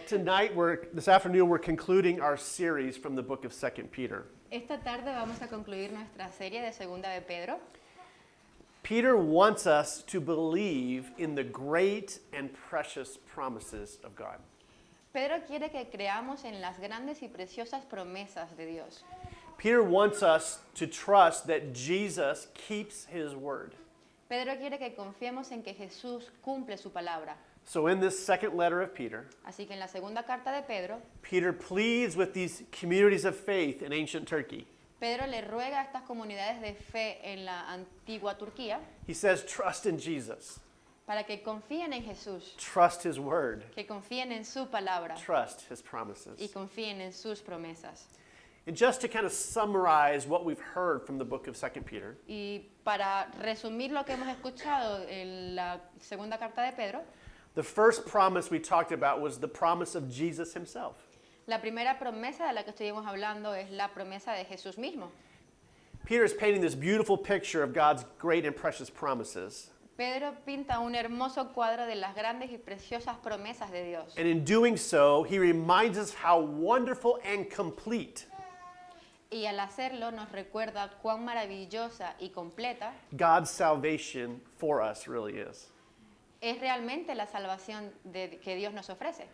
This afternoon, we're concluding our series from the book of 2 Peter. Esta tarde vamos a concluir nuestra serie de Segunda de Pedro. Peter wants us to believe in the great and precious promises of God. Pedro quiere que creamos en las grandes y preciosas promesas de Dios. Peter wants us to trust that Jesus keeps his word. Pedro quiere que confiemos en que Jesús cumple su palabra. So in this second letter of Peter, Así que en la segunda carta de Pedro, Peter pleads with these communities of faith in ancient Turkey. Pedro le ruega a estas comunidades de fe en la antigua Turquía He says, trust in Jesus. para que confíen en Jesús, Trust his word. que confíen en su palabra Trust his promises. y confíen en sus promesas. And just to kind of summarize what we've heard from the book of 2 Peter, Y para resumir lo que hemos escuchado en la segunda carta de Pedro, the first promise we talked about was the promise of Jesus himself. la primera promesa de la que estuvimos hablando es la promesa de Jesús mismo. Peter is painting this beautiful picture of God's great and precious promises. Pedro pinta un hermoso cuadro de las grandes y preciosas promesas de Dios. And in doing so, he reminds us how wonderful and complete Y al hacerlo nos recuerda cuán maravillosa y completa God's salvation for us really is. es realmente la salvación que Dios nos ofrece.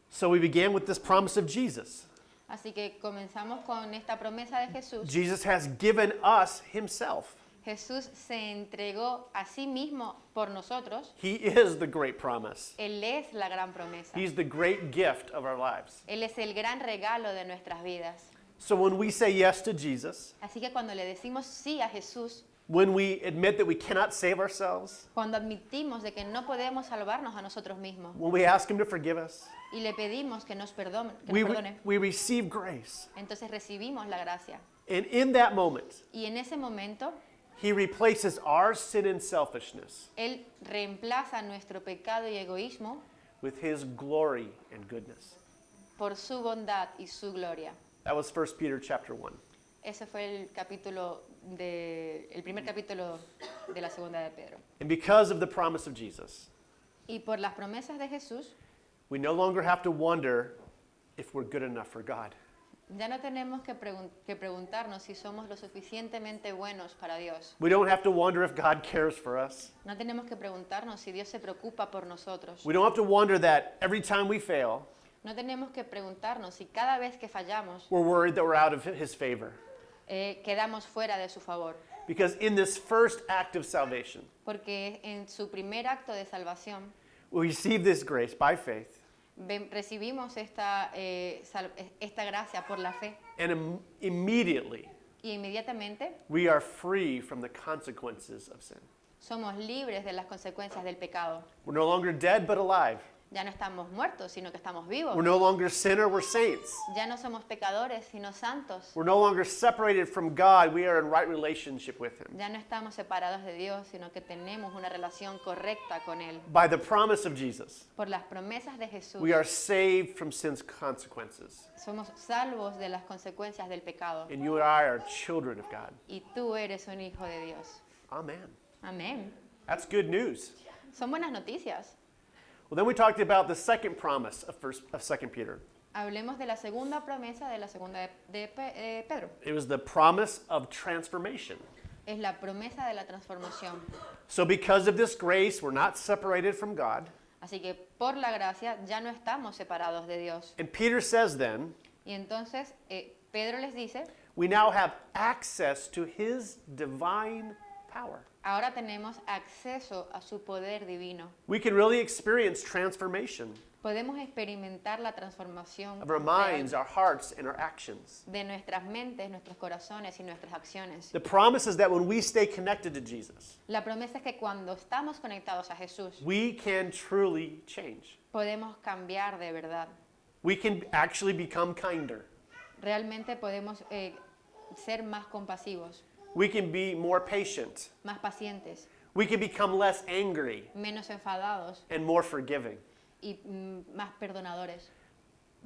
So we began with this promise of Jesus. Así que comenzamos con esta promesa de Jesús. Jesus has given us himself. Jesús se entregó a sí mismo por nosotros. He is the great promise. Él es la gran promesa. He's the great gift of our lives. Él es el gran regalo de nuestras vidas. So when we say yes to Jesus, Así que cuando le decimos sí a Jesús, when we admit that we cannot save ourselves, cuando admitimos de que no podemos salvarnos a nosotros mismos when we ask him to forgive us, y le pedimos que nos perdone, we receive grace. entonces recibimos la gracia. And in that moment, Y en ese momento, he replaces our sin and selfishness Él reemplaza nuestro pecado y egoísmo with his glory and goodness. por su bondad y su gloria. That was 1 Peter chapter 1. Ese fue el primer capítulo de la segunda de Pedro. And because of the promise of Jesus, Y por las promesas de Jesús, we no longer have to wonder if we're good enough for God. ya no tenemos que preguntarnos si somos lo suficientemente buenos para Dios. We don't have to wonder if God cares for us. No tenemos que preguntarnos si Dios se preocupa por nosotros. We don't have to wonder that every time we fail, No tenemos que preguntarnos si cada vez que fallamos we're worried that we're out of his favor. Quedamos fuera de su favor. Because in this first act of salvation, Porque en su primer acto de salvación we receive this grace by faith, recibimos esta gracia por la fe. and immediately Y inmediatamente we are free from the consequences of sin. somos libres de las consecuencias del pecado. We're no longer dead but alive. Ya no estamos muertos, sino que estamos vivos. We're no longer sinner, we're saints. Ya no somos pecadores, sino santos. We're no longer separated from God, we are in right relationship with him. Ya no estamos separados de Dios, sino que tenemos una relación correcta con Él. By the promise of Jesus, Por las promesas de Jesús, we are saved from sin's consequences. somos salvos de las consecuencias del pecado. And you and I are children of God. Y tú eres un hijo de Dios. Amen. Amén. That's good news. Son buenas noticias. Well, then we talked about the second promise of 2 Peter. Hablemos de la segunda promesa de la segunda de Pedro. It was the promise of transformation. Es la promesa de la transformación. So because of this grace, we're not separated from God. Así que por la gracia ya no estamos separados de Dios. And Peter says then, Y entonces Pedro les dice, we now have access to his divine power. ahora tenemos acceso a su poder divino. We can really experience transformation Podemos experimentar la transformación of our minds, our hearts, and our actions. de nuestras mentes, nuestros corazones y nuestras acciones. The promise is that when we stay connected to Jesus, La promesa es que cuando estamos conectados a Jesús, we can truly change. podemos cambiar de verdad. We can actually become kinder. Realmente podemos ser más compasivos, We can be more patient. más pacientes, We can become less angry menos enfadados and more forgiving. y más perdonadores.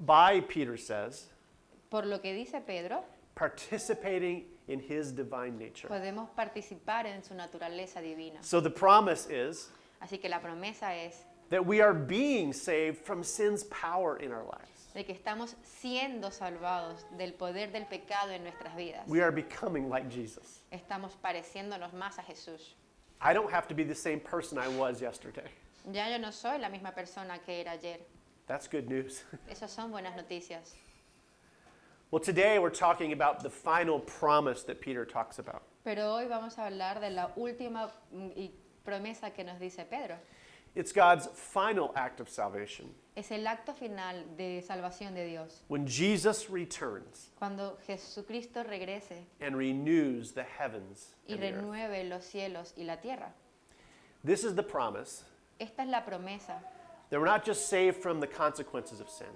By, Peter says, Por lo que dice Pedro, participating in his divine nature. podemos participar en su naturaleza divina. So the promise is Así que la promesa es that we are being saved from sin's power in our lives. de que estamos siendo salvados del poder del pecado en nuestras vidas. We are becoming like Jesus. Estamos pareciéndonos más a Jesús. I don't have to be the same person I was yesterday. Ya yo no soy la misma persona que era ayer. That's good news. Esas son buenas noticias. Well, today we're talking about the final promise that Peter talks about. Pero hoy vamos a hablar de la última promesa que nos dice Pedro. It's God's final act of salvation. Es el acto final de salvación de Dios. When Jesus returns Cuando Jesucristo regrese and renews the heavens y and the earth. renueve los cielos y la tierra. This is the promise Esta es la promesa that we're not just saved from the consequences of sin.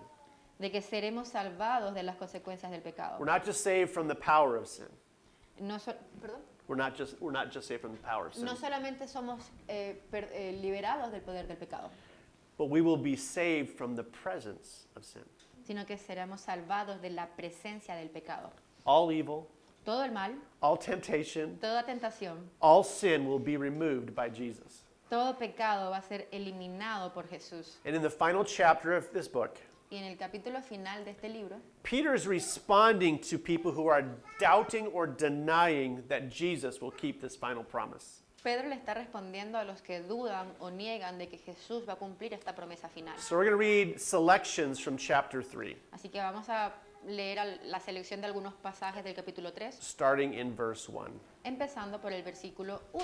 de que seremos salvados de las consecuencias del pecado. We're not just saved from the power of sin. No, perdón. We're not just saved from the power of sin. No solamente somos liberados del poder del pecado, But we will be saved from the presence of sin. sino que seremos salvados de la presencia del pecado. All evil, Todo el mal, all temptation, toda tentación, all sin will be removed by Jesus. todo pecado va a ser eliminado por Jesús. And in the final chapter of this book, Y en el capítulo final de este libro, Peter is responding to people who are doubting or denying that Jesus will keep this final promise. Pedro le está respondiendo a los que dudan o niegan de que Jesús va a cumplir esta promesa final. So we're going to read selections from chapter 3, Así que vamos a leer la selección de algunos pasajes del capítulo 3, starting in verse 1. empezando por el versículo 1.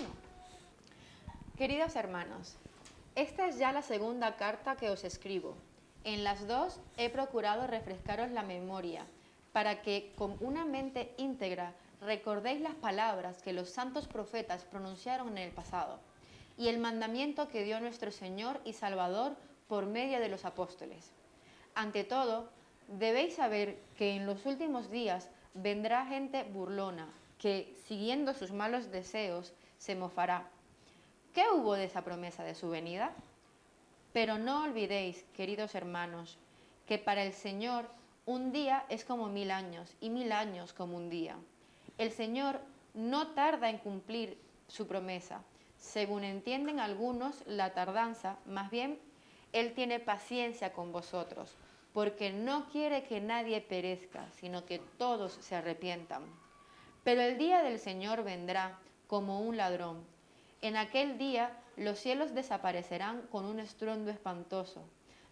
Queridos hermanos, esta es ya la segunda carta que os escribo. En las dos he procurado refrescaros la memoria, para que con una mente íntegra recordéis las palabras que los santos profetas pronunciaron en el pasado, y el mandamiento que dio nuestro Señor y Salvador por medio de los apóstoles. Ante todo, debéis saber que en los últimos días vendrá gente burlona, que, siguiendo sus malos deseos, se mofará. ¿Qué hubo de esa promesa de su venida? Pero no olvidéis, queridos hermanos, que para el Señor un día es como 1000 años y 1000 años como un día. El Señor no tarda en cumplir su promesa. Según entienden algunos la tardanza, más bien Él tiene paciencia con vosotros, porque no quiere que nadie perezca, sino que todos se arrepientan. Pero el día del Señor vendrá como un ladrón. En aquel día los cielos desaparecerán con un estruendo espantoso,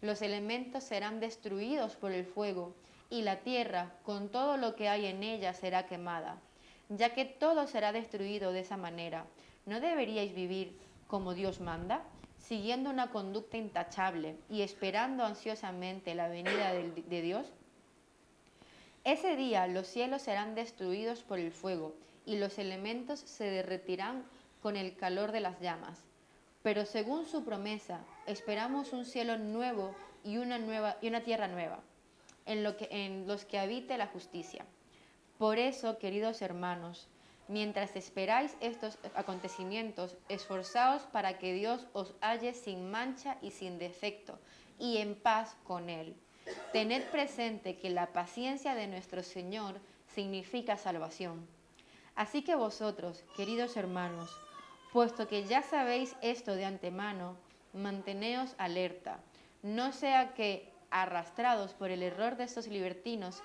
los elementos serán destruidos por el fuego, y la tierra, con todo lo que hay en ella, será quemada. Ya que todo será destruido de esa manera, ¿no deberíais vivir como Dios manda, siguiendo una conducta intachable y esperando ansiosamente la venida de Dios? Ese día los cielos serán destruidos por el fuego, y los elementos se derretirán con el calor de las llamas. Pero según su promesa, esperamos un cielo nuevo y una tierra nueva, en los que habite la justicia. Por eso, queridos hermanos, mientras esperáis estos acontecimientos, esforzaos para que Dios os halle sin mancha y sin defecto, y en paz con Él. Tened presente que la paciencia de nuestro Señor significa salvación. Así que vosotros, queridos hermanos, puesto que ya sabéis esto de antemano, manteneos alerta, no sea que, arrastrados por el error de estos libertinos,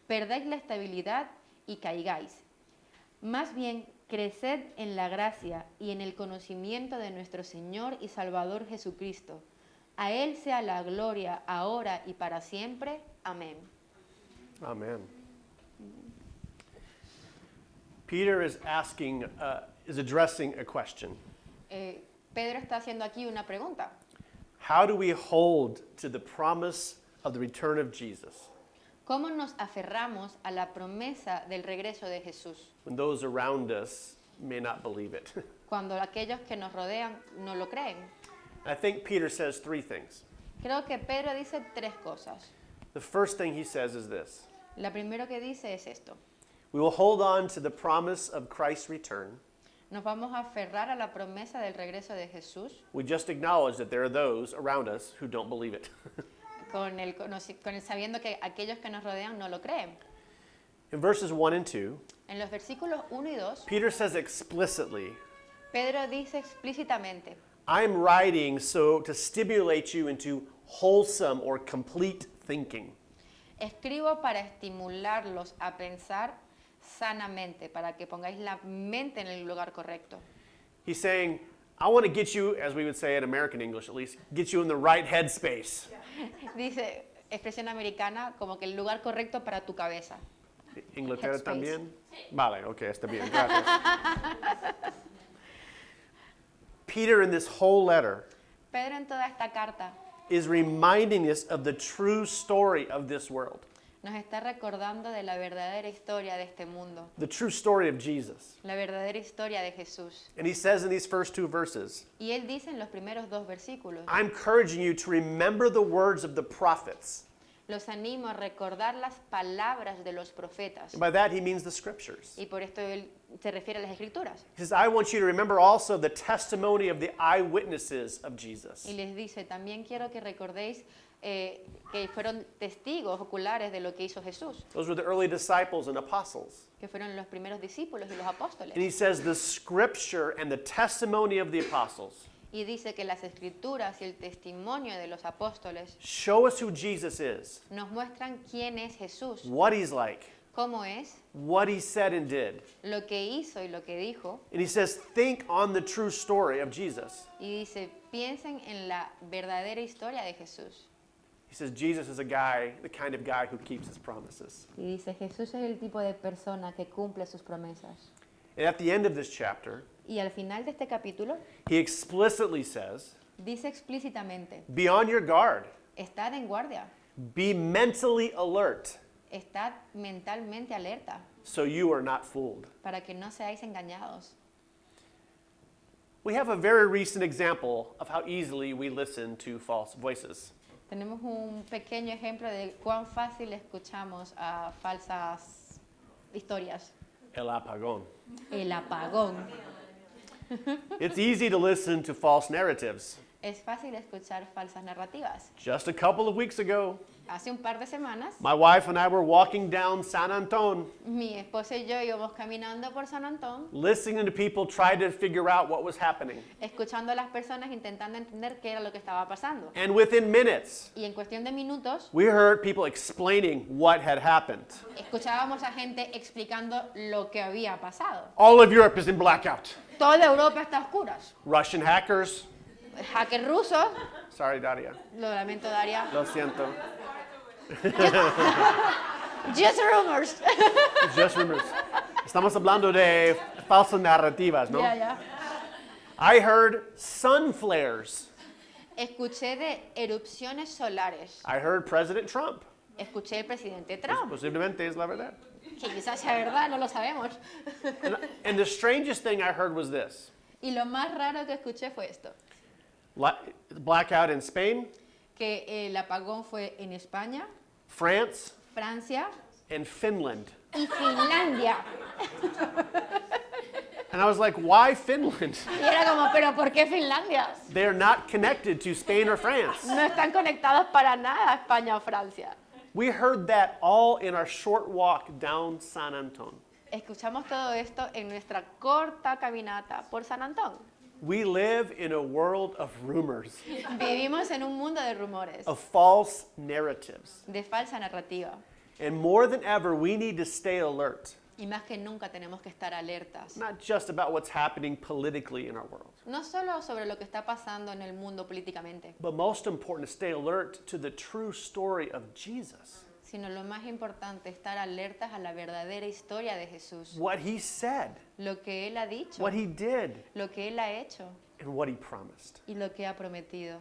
perdáis la estabilidad y caigáis. Más bien, creced en la gracia y en el conocimiento de nuestro Señor y Salvador Jesucristo. A Él sea la gloria, ahora y para siempre. Amén. Amen. Peter is addressing a question. Pedro está haciendo aquí una pregunta. How do we hold to the promise of the return of Jesus ¿Cómo nos aferramos a la promesa del regreso de Jesús when those around us may not believe it? cuando aquellos que nos rodean no lo creen? I think Peter says three things. Creo que Pedro dice tres cosas. The first thing he says is this: La primero que dice es esto. we will hold on to the promise of Christ's return. Nos vamos a aferrar a la promesa del regreso de Jesús We just acknowledge that there are those around us who don't believe it. con el sabiendo que aquellos que nos rodean no lo creen. In verses 1 and 2, En los versículos 1 y 2, Peter says explicitly, Pedro dice explícitamente, I'm writing so to stimulate you into wholesome or complete thinking. Escribo para estimularlos a pensar sanamente, para que pongáis la mente en el lugar correcto. He's saying, I want to get you, as we would say in American English at least, get you in the right headspace. Dice, expresión americana, como que el lugar correcto para tu cabeza. Inglaterra Headspace. también. Vale, ok, está bien, gracias. Peter in this whole letter Pedro en toda esta carta is reminding us of the true story of this world, nos está recordando de la verdadera historia de este mundo, the true story of Jesus. la verdadera historia de Jesús. And he says in these first two verses, Y él dice en los primeros 2 versículos, I'm encouraging you to remember the words of the prophets. los animo a recordar las palabras de los profetas. And by that he means the scriptures. Y por esto él se refiere a las escrituras. He says, I want you to remember also the testimony of the eyewitnesses of Jesus. Y les dice, también quiero que recordéis que fueron testigos oculares de lo que hizo Jesús, Those were the early disciples and apostles. que fueron los primeros discípulos y los apóstoles. And he says the scripture and the testimony of the apostles Y dice que las escrituras y el testimonio de los apóstoles show us who Jesus is, nos muestran quién es Jesús, what he's like, cómo es, what he said and did. lo que hizo y lo que dijo. And he says, think on the true story of Jesus. Y dice, piensen en la verdadera historia de Jesús. He says, Jesus is a guy, the kind of guy who keeps his promises. Y dice, Jesús es el tipo de persona que cumple sus promesas. And at the end of this chapter, Y al final de este capítulo he explicitly says, dice explícitamente, be on your guard, estad en guardia, be mentally alert, estad mentalmente alerta, so you are not fooled. para que no seáis engañados. We have a very recent example of how easily we listen to false voices. Tenemos un pequeño ejemplo de cuán fácil escuchamos a falsas historias. El apagón. El apagón. It's easy to listen to false narratives. Es fácil escuchar falsas narrativas. Just a couple of weeks ago, Hace un par de semanas, my wife and I were walking down San Anton, mi esposo y yo íbamos caminando por San Antón, listening to people try to figure out what was happening. escuchando a las personas intentando entender qué era lo que estaba pasando. And within minutes, Y en cuestión de minutos, we heard people explaining what had happened. escuchábamos a gente explicando lo que había pasado. All of Europe is in blackout. Toda Europa está a oscuras. Russian hackers. Hacker ruso, Sorry, Daria. lo lamento, Daria. Lo siento. Just rumors. Just rumors. Estamos hablando de falsas narrativas, ¿no? Ya, ya. I heard sun flares. Escuché de erupciones solares. I heard President Trump. Escuché el presidente Trump. Posiblemente es la verdad. Que quizás sea verdad, no lo sabemos. And the strangest thing I heard was this. Y lo más raro que escuché fue esto. Blackout in Spain, Que el apagón fue en España, France, Francia and Finland. y Finlandia. And I was like, why Finland? Y era como, ¿pero por qué Finlandia? They're not connected to Spain or France. No están conectados para nada a España o Francia. We heard that all in our short walk down San Anton. Escuchamos todo esto en nuestra corta caminata por San Antón. We live in a world of rumors, Vivimos en un mundo de rumores, of false narratives. de falsa narrativa. And more than ever, we need to stay alert, Y más que nunca tenemos que estar alertas. not just about what's happening politically in our world, No solo sobre lo que está pasando en el mundo políticamente, but most important, to stay alert to the true story of Jesus, sino lo más importante, estar alertas a la verdadera historia de Jesús. what he said, Lo que Él ha dicho, what he did, lo que Él ha hecho and what he promised. y lo que ha prometido.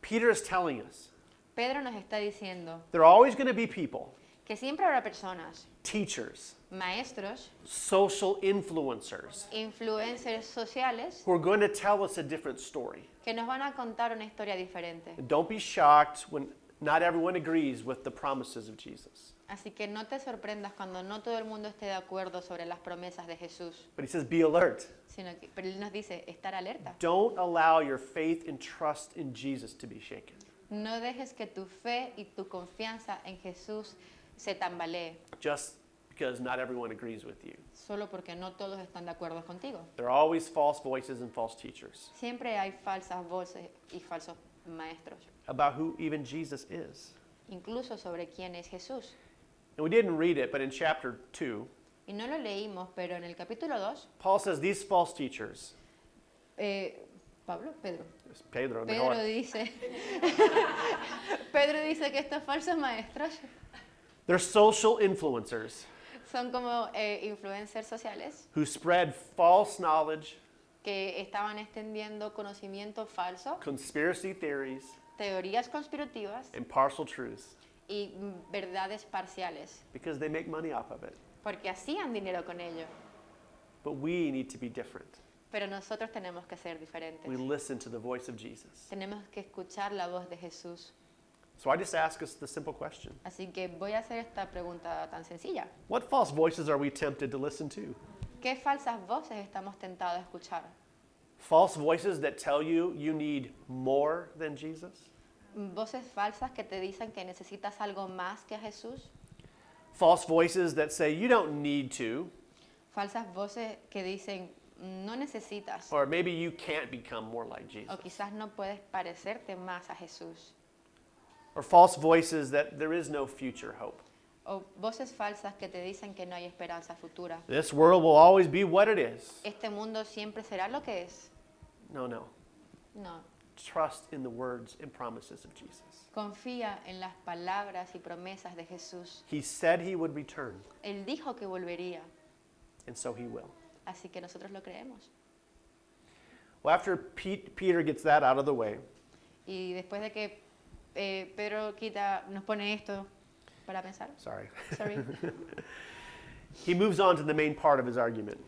Peter is telling us Pedro nos está diciendo there are always going to be people, que siempre habrá personas, teachers, maestros, social influencers, influencers sociales, who are going to tell us a different story. que nos van a contar una historia diferente. And don't be shocked when not everyone agrees with the promises of Jesus. Así que no te sorprendas cuando no todo el mundo esté de acuerdo sobre las promesas de Jesús, But he says, be alert. pero Él nos dice estar alerta. Don't allow your faith and trust in Jesus to be shaken. No dejes que tu fe y tu confianza en Jesús se tambalee. Just because not everyone agrees with you. solo porque no todos están de acuerdo contigo. There are always false voices and false teachers Siempre hay falsas voces y falsos maestros, about who even Jesus is. incluso sobre quién es Jesús. And we didn't read it, but in chapter 2, Y no lo leímos, pero en el capítulo 2, Paul says these false teachers, Pedro Pedro, mejor, dice, Pedro dice que estos falsos maestros they're social influencers son como influencers sociales who spread false knowledge, que estaban extendiendo conocimiento falso, conspiracy theories, teorías conspirativas and partial truths y verdades parciales, because they make money off of it. porque hacían dinero con ello. But we need to be different. Pero nosotros tenemos que ser diferentes. We listen to the voice of Jesus. Tenemos que escuchar la voz de Jesús. So I just ask us the simple question. Así que voy a hacer esta pregunta tan sencilla. What false voices are we tempted to listen to? ¿Qué falsas voces estamos tentados a escuchar? False voices that tell you you need more than Jesus? ¿Voces falsas que te dicen que necesitas algo más que a Jesús? False voices that say you don't need to, Falsas voces que dicen no necesitas or maybe you can't become more like Jesus. o quizás no puedes parecerte más a Jesús. Or false voices that there is no future hope. O voces falsas que te dicen que no hay esperanza futura. This world will always be what it is. Este mundo siempre será lo que es. No, no. No. Trust in the words and promises of Jesus. Confía en las palabras y promesas de Jesús. He said he would return, Él dijo que volvería, and so he will. así que nosotros lo creemos. Well, after Peter gets that out of the way, Y después de que Pedro nos pone esto para pensar, sorry, sorry, he moves on to the main part of his argument.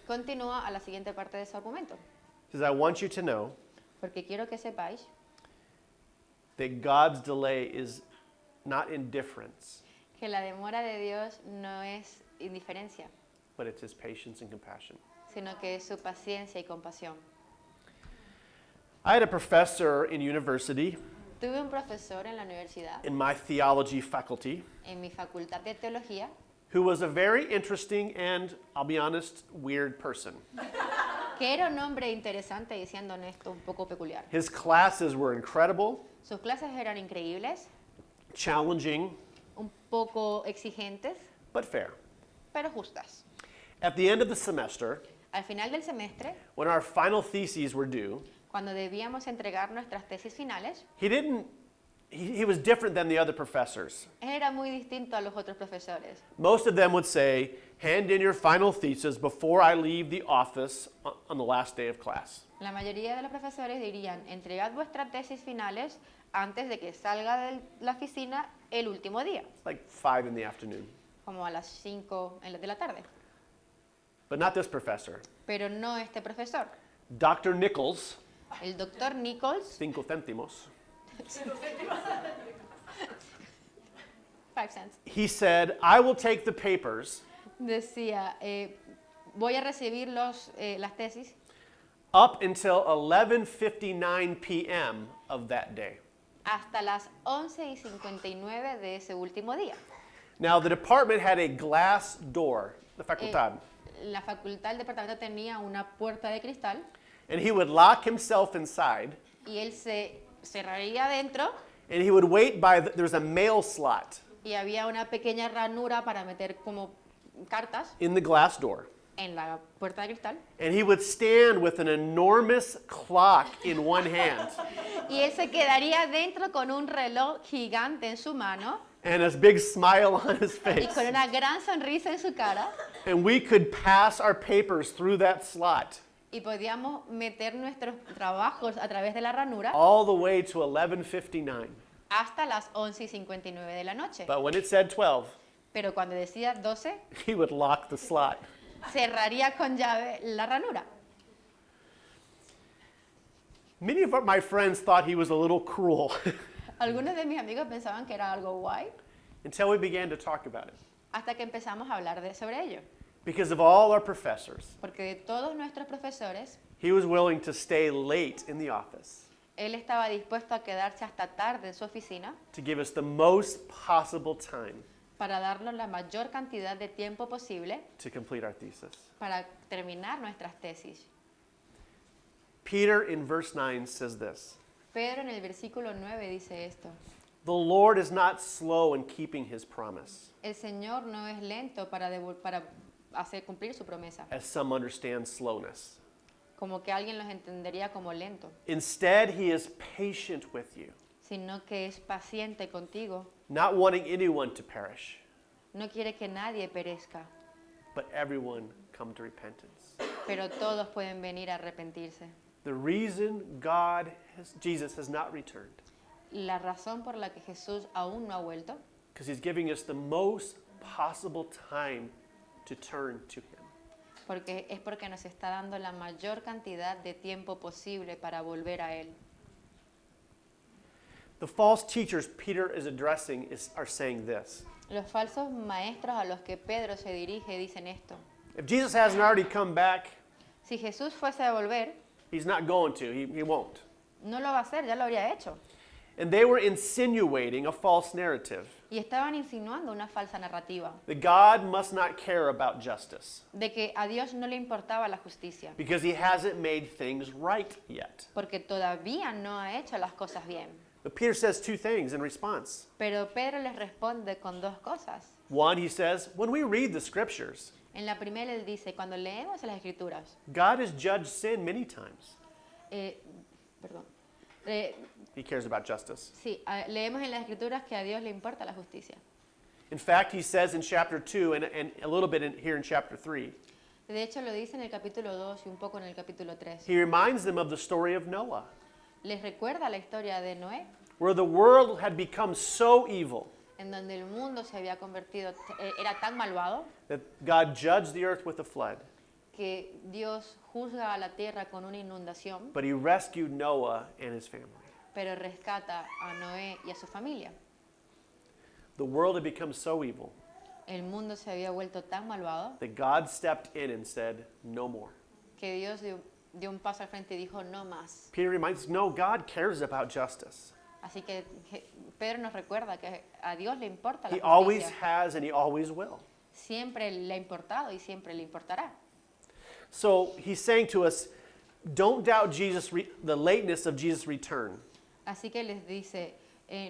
continúa a la siguiente parte de su argumento. He says, I want you to know Porque quiero que sepáis that God's delay is not indifference, que la demora de Dios no es indiferencia, but it's his patience and compassion. sino que es su paciencia y compasión. I had a professor in university, Tuve un profesor en la universidad, in my theology faculty, en mi facultad de teología, who was a very interesting and, I'll be honest, weird person. que era un hombre interesante y siendo honesto un poco peculiar. His classes were incredible, Sus clases eran increíbles, challenging, un poco exigentes, but fair. pero justas. At the end of the semester, Al final del semestre, when our final theses were due, cuando debíamos entregar nuestras tesis finales, he was different than the other professors. él era muy distinto a los otros profesores. Most of them would say, hand in your final thesis before I leave the office on the last day of class. La mayoría de los profesores dirían, entregad vuestras tesis finales antes de que salga de la oficina el último día, It's like 5 in the afternoon. como a las 5 de la tarde. But not this professor. Pero no este profesor. Dr. Nichols, El doctor Nichols, 5 céntimos, 5 cents, he said, I will take the papers decía, voy a recibir las tesis up until 11:59 p.m. of that day. hasta las 11:59 de ese último día. Now, the department had a glass door, the facultad, La facultad, el departamento tenía una puerta de cristal and he would lock himself inside, y él se cerraría adentro and he would wait there's a mail slot y había una pequeña ranura para meter como cartas in the glass door. en la puerta de cristal. And he would stand with an enormous clock in one hand Y él se quedaría dentro con un reloj gigante en su mano and a big smile on his y face. con una gran sonrisa en su cara. And we could pass our papers through that slot Y podíamos meter nuestros trabajos a través de la ranura all the way to 11:59. hasta las 11:59 de la noche. But when it said 12, Pero cuando decía 12, he would lock the slot. cerraría con llave la ranura. Many of my friends thought he was a little cruel Algunos de mis amigos pensaban que era algo guay until we began to talk about it. hasta que empezamos a hablar sobre ello. Because of all our professors, Porque de todos nuestros profesores, he was willing to stay late in the office él estaba dispuesto a quedarse hasta tarde en su oficina to give us the most possible time para darnos la mayor cantidad de tiempo posible to complete our thesis. para terminar nuestras tesis. Peter in verse 9 says this, Pedro en el versículo 9 dice esto: "The Lord is not slow in keeping his promise, el Señor no es lento para hacer cumplir su promesa, as some understand slowness. como que alguien los entendería como lento, Instead, he is patient with you, sino que es paciente contigo. not wanting anyone to perish, No quiere que nadie perezca, but everyone come to repentance." pero todos pueden venir a arrepentirse. The reason Jesus has not returned, La razón por la que Jesús aún no ha vuelto because he's giving us the most possible time to turn to him. porque nos está dando la mayor cantidad de tiempo posible para volver a Él. The false teachers Peter is addressing are saying this. Los falsos maestros a los que Pedro se dirige dicen esto: If Jesus hasn't already come back, si Jesús fuese a volver, he's not going to. He won't. no lo va a hacer, ya lo habría hecho. And they were insinuating a false narrative Y estaban insinuando una falsa narrativa that God must not care about justice de que a Dios no le importaba la justicia, because he hasn't made things right yet. porque todavía no ha hecho las cosas bien. But Peter says two things in response. Pero Pedro les responde con dos cosas. One, he says, when we read the scriptures, En la primera él dice: cuando leemos las Escrituras, God has judged sin many times. perdón, eh, He cares about justice. sí, leemos en las Escrituras que a Dios le importa la justicia. In fact, he says in chapter 2 and a little bit here in chapter 3, De hecho, lo dice en el capítulo 2 y un poco en el capítulo 3. he reminds them of the story of Noah, Les recuerda la historia de Noé, where the world had become so evil en donde el mundo se había convertido, era tan malvado, that God judged the earth with a flood, que Dios juzga a la tierra con una inundación, but he rescued Noah and his family. pero rescata a Noé y a su familia. The world had become so evil El mundo se había vuelto tan malvado that God stepped in and said, no more. que Dios dio un paso al frente y dijo: no más. Peter reminds us, no, God cares about justice. Así que Pedro nos recuerda que a Dios le importa la He always justicia. has and he always will. Siempre le ha importado y siempre le importará. So he's saying to us, don't doubt the lateness of Jesus' return. Así que les dice: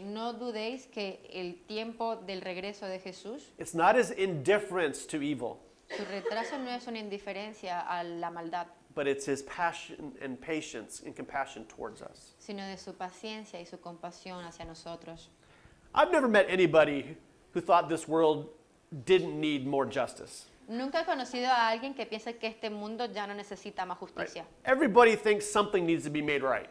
no dudéis que el tiempo del regreso de Jesús, It's not his indifference to evil, su retraso no es una indiferencia a la maldad, but it's his passion and patience and compassion towards us. sino de su paciencia y su compasión hacia nosotros. I've never met anybody who thought this world didn't need more justice. Nunca he conocido a alguien que piense que este mundo ya no necesita más Right? justicia. Everybody thinks something needs to be made right.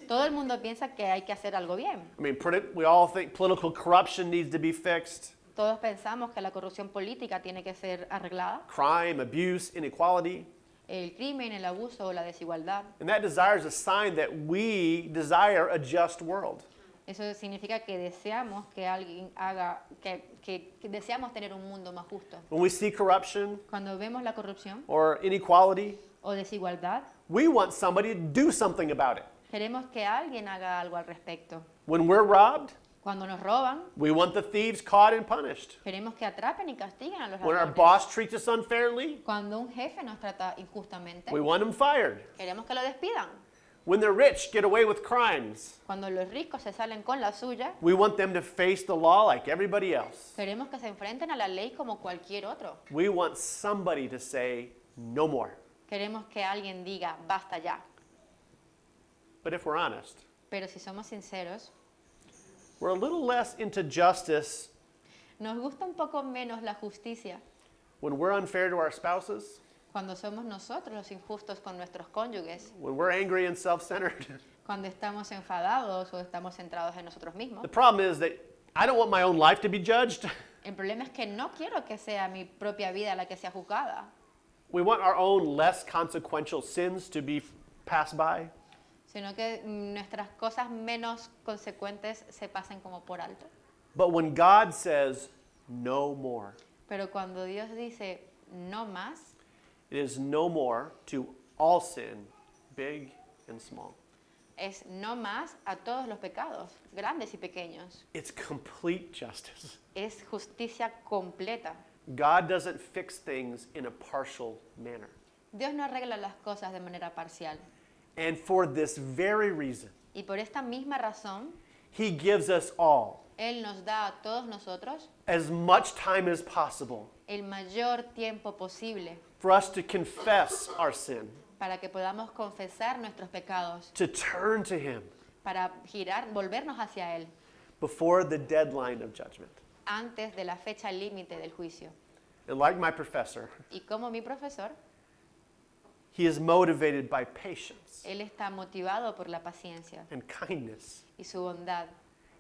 Todo el mundo piensa que hay que hacer algo bien. I mean, we all think political corruption needs to be fixed, Todos pensamos que la corrupción política tiene que ser arreglada, crime, abuse, inequality. el crimen, el abuso o la desigualdad. And that desire is a sign that we desire a just world. Eso significa que deseamos que alguien haga, que deseamos tener un mundo más justo. When we see corruption Cuando vemos la corrupción or inequality, o desigualdad, we want somebody to do something about it. queremos que alguien haga algo al respecto. When we're robbed, Cuando nos roban, we want the thieves caught and punished. queremos que atrapen y castiguen a los When our ladrones. boss treats us unfairly, Cuando un jefe nos trata injustamente, we want him fired. queremos que lo despidan. When the rich get away with crimes, Cuando los ricos se salen con la suya, we want them to face the law like everybody else. queremos que se enfrenten a la ley como cualquier otro. We want somebody to say, no more. Queremos que alguien diga: basta ya. But if we're honest, Pero si somos sinceros, we're a little less into justice nos gusta un poco menos la justicia when we're unfair to our spouses, cuando somos nosotros los injustos con nuestros cónyuges, when we're angry and self-centered. cuando estamos enfadados o estamos centrados en nosotros mismos. The problem is that I don't want my own life to be judged. El problema es que no quiero que sea mi propia vida la que sea juzgada, We want our own less consequential sins to be passed by. sino que nuestras cosas menos consecuentes se pasen como por alto. But when God says, no more, Pero cuando Dios dice no más, it is no more to all sin, big and small. es no más a todos los pecados, grandes y pequeños. It's complete justice. Es justicia completa. God doesn't fix things in a partial manner. Dios no arregla las cosas de manera parcial. And for this very reason, Y por esta misma razón, He gives us all Él nos da a todos nosotros as much time as possible el mayor tiempo posible for us to confess our sin, para que podamos confesar nuestros pecados, to turn to Him para volvernos hacia Él before the deadline of judgment. antes de la fecha límite del juicio. And like my professor, Y como mi profesor, he is motivated by patience Él está motivado por la paciencia and kindness, y su bondad,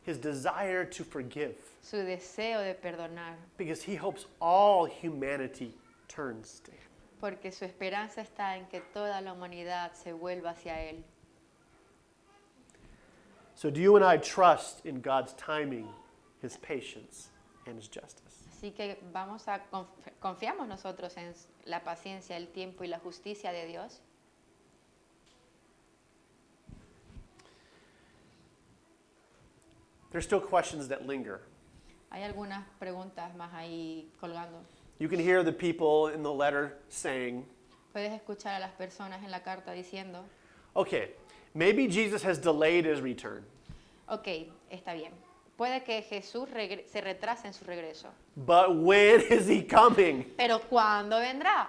his desire to forgive, su deseo de perdonar, because he hopes all humanity turns to him. porque su esperanza está en que toda la humanidad se vuelva hacia Él. So do you and I trust in God's timing, his patience, and his justice? Así que confiamos nosotros en la paciencia, el tiempo y la justicia de Dios. There's still questions that linger. Hay algunas preguntas más ahí colgando. You can hear the people in the letter saying, Puedes escuchar a las personas en la carta diciendo, okay, maybe Jesus has delayed his return, ok, está bien. Puede que Jesús se retrase en su regreso, but when is he coming? pero ¿cuándo vendrá?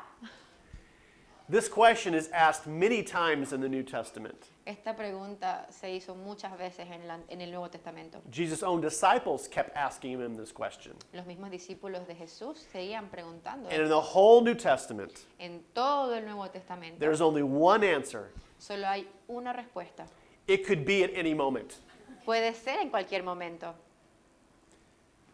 This question is asked many times in the New Testament. Esta pregunta se hizo muchas veces en el Nuevo Testamento. Jesus' own disciples kept asking him this question. Los mismos discípulos de Jesús seguían preguntando. And in the whole New Testament, En todo el Nuevo Testamento there's only one answer. solo hay una respuesta. It could be at any moment. Puede ser en cualquier momento.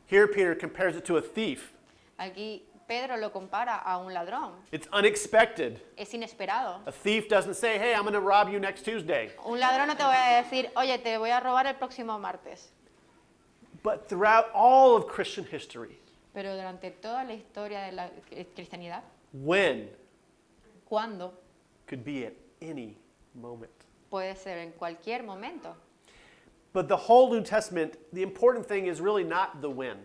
Here, Peter compares it to a thief. Aquí Pedro lo compara a un ladrón. It's unexpected. Es inesperado. A thief doesn't say, hey, I'm going to rob you next Tuesday. Un ladrón no te voy a decir, oye, te voy a robar el próximo martes. But throughout all of Christian history, Pero durante toda la historia de la cristianidad, when ¿cuándo? could be at any moment. Puede ser en cualquier momento. But the whole New Testament, the important thing is really not the when,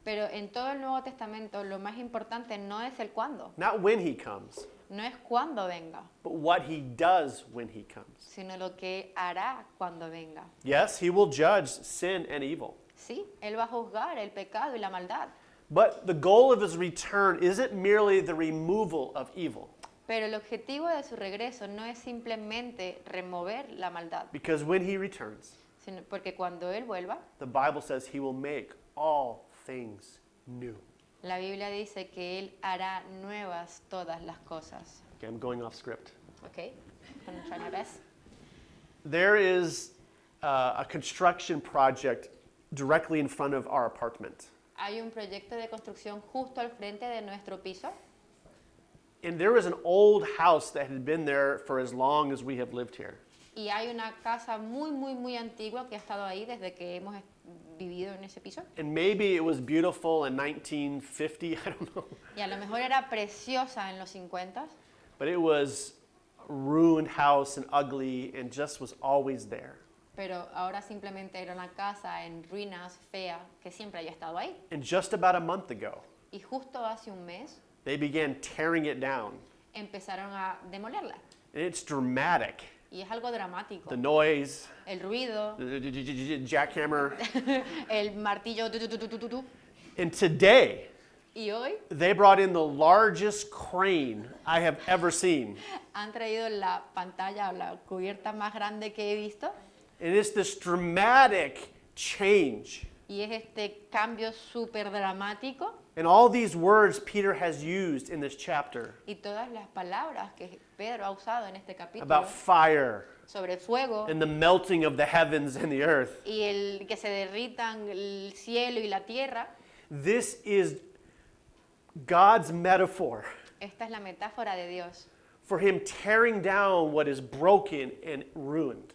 Pero en todo el Nuevo Testamento lo más importante no es el cuándo, not when he comes, no es cuándo venga, but what he does when he comes. sino lo que hará cuando venga. Yes, he will judge sin and evil. Sí, Él va a juzgar el pecado y la maldad, But the goal of his return isn't merely the removal of evil, pero el objetivo de su regreso no es simplemente remover la maldad, because when he returns, sino porque cuando Él vuelva, the Bible says he will make all things new. la Biblia dice que Él hará nuevas todas las cosas. Okay, I'm going off script. ¿Ok? I'm gonna try my best. There is a construction project directly in front of our apartment. Hay un proyecto de construcción justo al frente de nuestro piso And there was an old house that had been there for as long as we have lived here. y hay una casa muy antigua que ha estado ahí desde que hemos vivido en ese piso. And maybe it was beautiful in 1950, I don't know. Y a lo mejor era preciosa en los 50, But it was a ruined house and ugly and just was always there. pero ahora simplemente era una casa en ruinas, fea, que siempre haya estado ahí. And just about a month ago, Y justo hace un mes they began tearing it down. empezaron a demolerla. And it's dramatic. Y es algo dramático. The noise, El ruido, the jackhammer. el martillo, tu, tu, tu, tu, tu, tu. And today, Y hoy they brought in the largest crane I have ever seen. han traído la pantalla o la cubierta más grande que he visto. And it's this dramatic change. Y es este cambio súper dramático. And all these words Peter has used in this chapter Y todas las palabras que Pedro ha usado en este capítulo about fire sobre el fuego and the melting of the heavens and the earth. y el que se derritan el cielo y la tierra, This is God's metaphor esta es la metáfora de Dios, for him tearing down what is broken and ruined,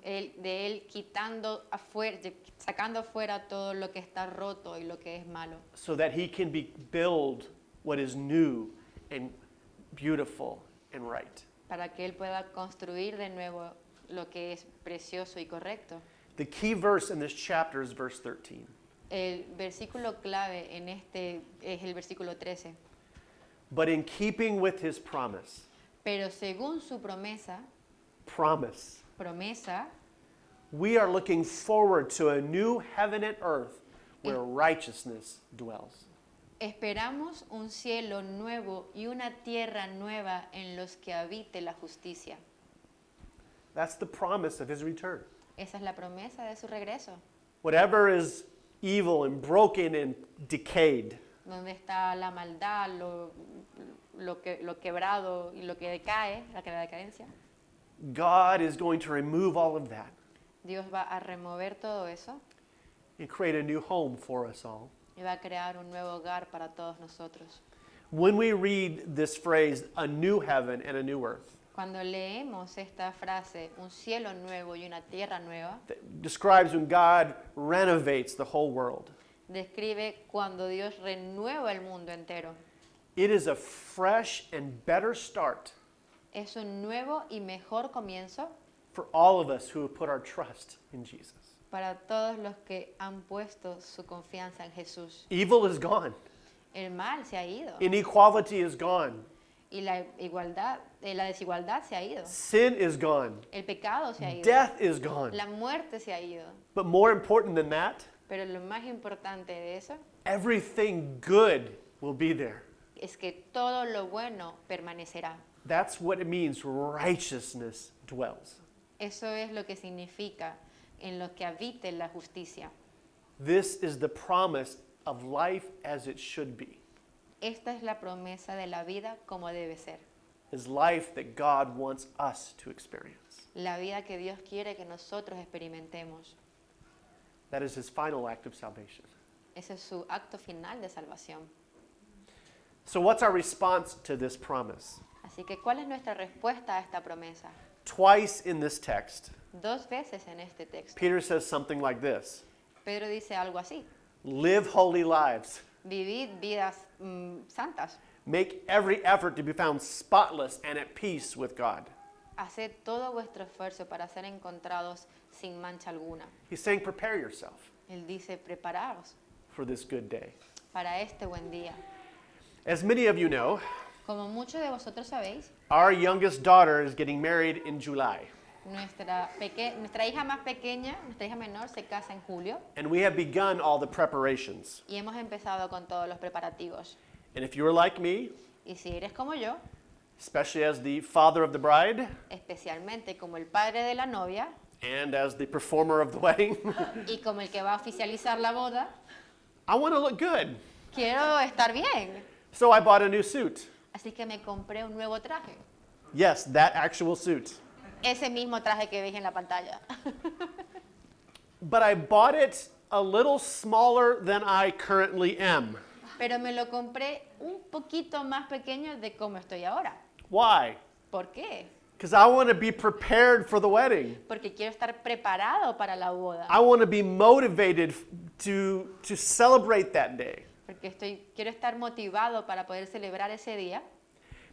de él quitando afuera, sacando afuera todo lo que está roto y lo que es malo, so that he can build what is new and beautiful and right. para que él pueda construir de nuevo lo que es precioso y correcto. The key verse in this chapter is verse 13. El versículo clave en este es el versículo 13. But in keeping with his promise, Pero según su promesa, we are looking forward to a new heaven and earth where righteousness dwells. esperamos un cielo nuevo y una tierra nueva en los que habite la justicia. That's the promise of his return. Esa es la promesa de su regreso. Whatever is evil and broken and decayed, Donde está la maldad, lo quebrado y lo que decae, la decadencia. God is going to remove all of that Dios va a remover todo eso and create a new home for us all. y va a crear un nuevo hogar para todos nosotros. When we read this phrase, a new heaven and a new earth, Cuando leemos esta frase, un cielo nuevo y una tierra nueva, that describes when God renovates the whole world. describe cuando Dios renueva el mundo entero. It is a fresh and better start Es un nuevo y mejor comienzo for all of us who have put our trust in Jesus. para todos los que han puesto su confianza en Jesús. Evil is gone. El mal se ha ido Inequality is gone. y la desigualdad se ha ido. Sin is gone. El pecado se ha ido. Death is gone. La muerte se ha ido. But more important than that, Pero lo más importante de eso everything good will be there. es que todo lo bueno permanecerá. That's what it means righteousness dwells. Eso es lo que significa en lo que habite la justicia. This is the promise of life as it should be. Esta es la promesa de la vida como debe ser. Is life that God wants us to experience. La vida que Dios quiere que nosotros experimentemos. That is his final act of salvation. Ese es su acto final de salvación. So what's our response to this promise? Así que, ¿cuál es nuestra respuesta a esta promesa? Twice in this text, 2 veces en este texto, Peter says something like this: Pedro dice algo así. live holy lives. Vivid vidas santas. Make every effort to be found spotless and at peace with God. Haced todo vuestro esfuerzo para ser encontrados sin mancha alguna. He's saying prepare yourself Él dice, preparaos for this good day. para este buen día. As many of you know, Como muchos de vosotros sabéis, our youngest daughter is getting married in July. nuestra hija más pequeña, nuestra hija menor, se casa en julio And we have begun all the preparations. y hemos empezado con todos los preparativos. And if you're like me, Y si eres como yo, especially as the father of the bride especialmente como el padre de la novia and as the performer of the wedding, y como el que va a oficializar la boda, I want to look good. quiero estar bien. So I bought a new suit. Así que me compré un nuevo traje. Yes, that actual suit. Ese mismo traje que veis en la pantalla. But I bought it a little smaller than I currently am. Pero me lo compré un poquito más pequeño de como estoy ahora. Why? ¿Por qué? Because I want to be prepared for the wedding. Porque quiero estar preparado para la boda. I want to be motivated to celebrate that day. Porque quiero estar motivado para poder celebrar ese día.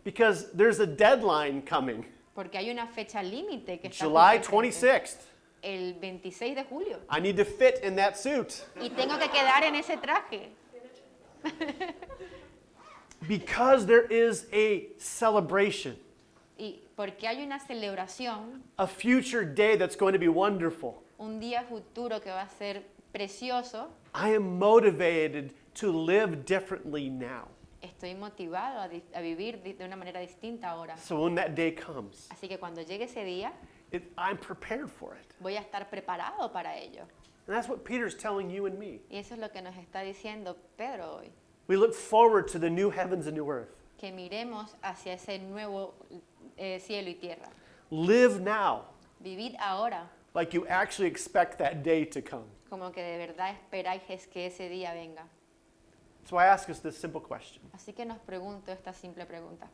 Because there's a deadline coming. Porque hay una fecha límite que está July justo enfrente. 26th. El 26 de julio. I need to fit in that suit. Y tengo que quedar en ese traje. Because there is a celebration, Y porque hay una celebración, a future day that's going to be wonderful. un día futuro que va a ser precioso, I am motivated to live differently now. estoy motivado a vivir de una manera distinta ahora. So when that day comes, Así que cuando llegue ese día, I'm prepared for it. voy a estar preparado para ello. And that's what Peter's telling you and me. Y eso es lo que nos está diciendo Pedro hoy. We look forward to the new heavens and new earth. Que miremos hacia ese nuevo cielo y tierra. Live now Vivid ahora like you actually expect that day to come. como que de verdad esperáis que ese día venga. So I ask us this simple question. Así que nos pregunto esta simple pregunta.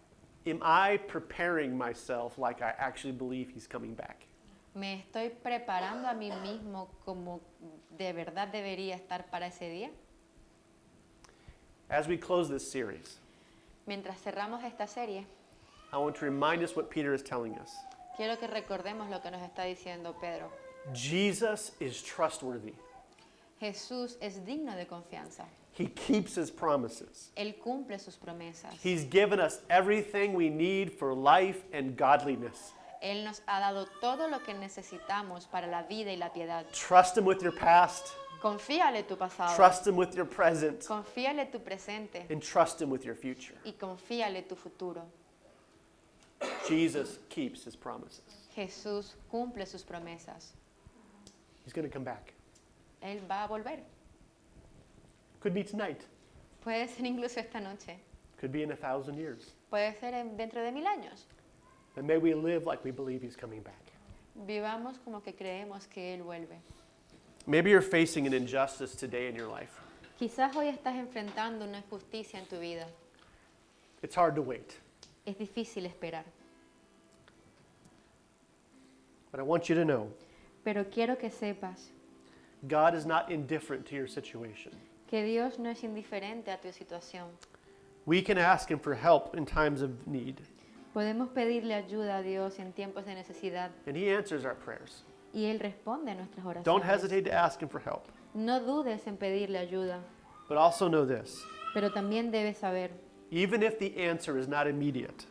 Am I preparing myself like I actually believe he's coming back? ¿Me estoy preparando a mí mismo como de verdad debería estar para ese día? As we close this series, Mientras cerramos esta serie, I want to remind us what Peter is telling us. Quiero que recordemos lo que nos está diciendo Pedro. Jesus is trustworthy. Jesús es digno de confianza. He keeps his promises. Él cumple sus promesas. He's given us everything we need for life and godliness. Él nos ha dado todo lo que necesitamos para la vida y la piedad. Trust him with your past, Confíale tu pasado. trust him with your present, Confíale tu presente. and trust him with your future. Y confíale tu futuro. Jesus keeps his promises. Jesús cumple sus promesas. He's going to come back. Él va a volver. Could be tonight. Puede ser incluso esta noche. Could be in 1,000 years. Puede ser dentro de 1000 años. And may we live like we believe he's coming back. Vivamos como que creemos que Él vuelve. Maybe you're facing an injustice today in your life. Quizás hoy estás enfrentando una injusticia en tu vida. It's hard to wait. Es difícil esperar. But I want you to know Pero quiero que sepas God is not indifferent to your situation. que Dios no es indiferente a tu situación. We can ask him for help in times of need, Podemos pedirle ayuda a Dios en tiempos de necesidad and he answers our prayers. y Él responde a nuestras oraciones. Don't hesitate to ask him for help. No dudes en pedirle ayuda, But also know this, pero también debes saber even if the answer is not immediate,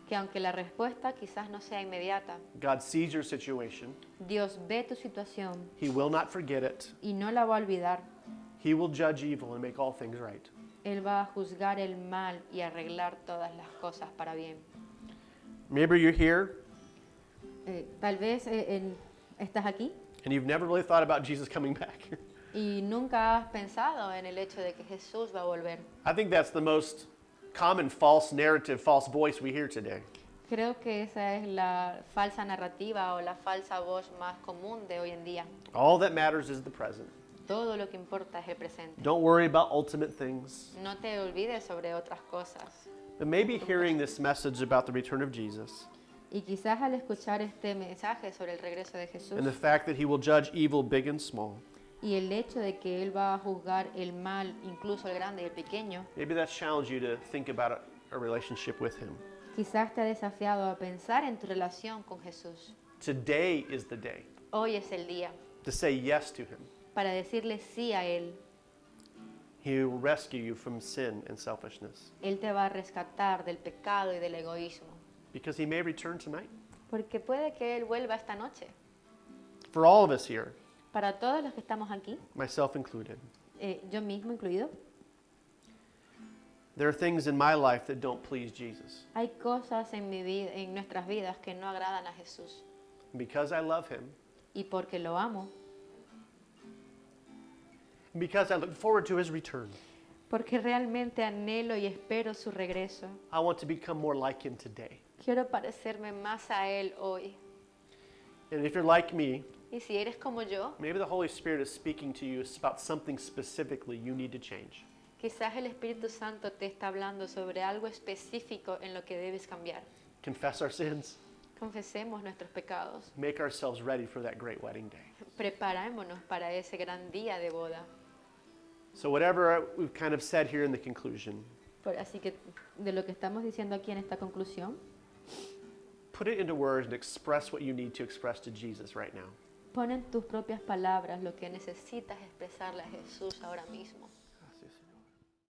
que aunque la respuesta quizás no sea inmediata, God sees your situation. Dios ve tu situación He will not forget it. y no la va a olvidar. He will judge evil and make all things right. Él va a juzgar el mal y arreglar todas las cosas para bien. Maybe you're here Tal vez estás aquí and you've never really thought about Jesus coming back. y nunca has pensado en el hecho de que Jesús va a volver. I think that's the most common false narrative, false voice we hear today. Creo que esa es la falsa narrativa o la falsa voz más común de hoy en día. All that matters is the present. Todo lo que importa es el presente. Don't worry about ultimate things. No te olvides sobre otras cosas. But maybe hearing this message about the return of Jesus Y quizás al escuchar este mensaje sobre el regreso de Jesús and the fact that he will judge evil big and small, y el hecho de que Él va a juzgar el mal, incluso el grande y el pequeño, maybe that's challenged you to think about a relationship with him. quizás te ha desafiado a pensar en tu relación con Jesús. Today is the day Hoy es el día to say yes to him. para decirle sí a Él. He will rescue you from sin and selfishness Él te va a rescatar del pecado y del egoísmo. because he may return tonight. Porque puede que Él vuelva esta noche. For all of us here, Para todos los que estamos aquí, myself included, yo mismo incluido, there are things in my life that don't please Jesus. hay cosas en mi vida, en nuestras vidas que no agradan a Jesús. Because I love him, Y porque lo amo, because I look forward to his return, porque realmente anhelo y espero su regreso, I want to become more like him today. quiero parecerme más a Él hoy. And if you're like me, Y si eres como yo, maybe the Holy Spirit is speaking to you about something specifically you need to change. quizás el Espíritu Santo te está hablando sobre algo específico en lo que debes cambiar. Confess our sins, Confesemos nuestros pecados. make ourselves ready for that great wedding day. Preparémonos para ese gran día de boda. So whatever we've kind of said here in the conclusion, Así que de lo que estamos diciendo aquí en esta conclusión, put it into words and express what you need to express to Jesus right now. pon en tus propias palabras lo que necesitas expresarle a Jesús ahora mismo.